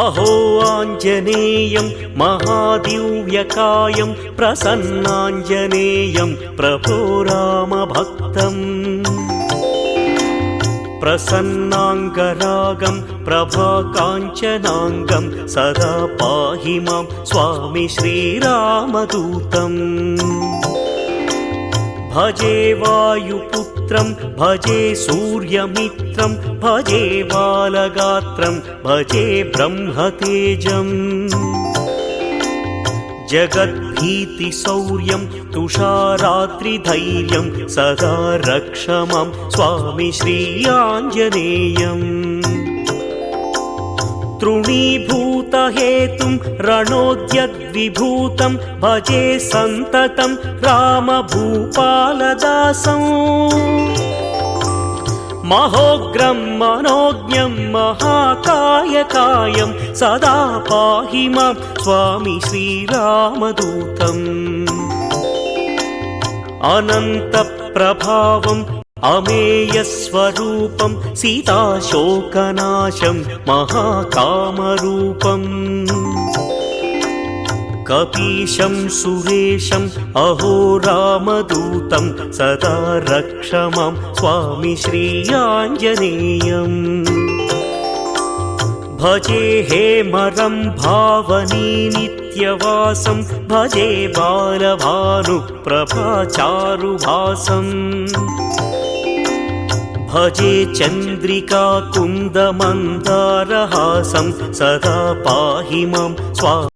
अहो आञ्जनेयं महादिव्यकायं प्रसन्नाञ्जनेयं प्रभो रामभक्तम् प्रसन्नाङ्गरागं प्रभाकाञ्चनाङ्गं सदा पाहि मां स्वामी श्रीरामदूतम् भजे वायुपुत्रं भजे सूर्यमित्रं भजे बालगात्रं भजे ब्रह्मतेजम् जगद्भीतिशौर्यं तुषारात्रिधैर्यं सदा रक्ष मां स्वामी श्रीयाञ्जनेयम् तृणीभूतहेतुं रणोद्यद्विभूतं भजे सन्ततं रामभूपालदासं महोग्रं मनोज्ञं महाकायकायं सदा पाहि मां स्वामी श्रीरामदूतम् अनन्तप्रभावं अमेयस्वरूपं सीताशोकनाशं महाकामरूपम् कपीशं सुरेशम् अहो रामदूतं सदा रक्ष मां स्वामी श्रीयाञ्जनेयम् भजे हेमरं भावनी नित्यवासं भजे बालभानुप्रभाचारुभासम् भजे चन्द्रिका कुन्दमन्दारहासं सदा पाहि मां स्वामी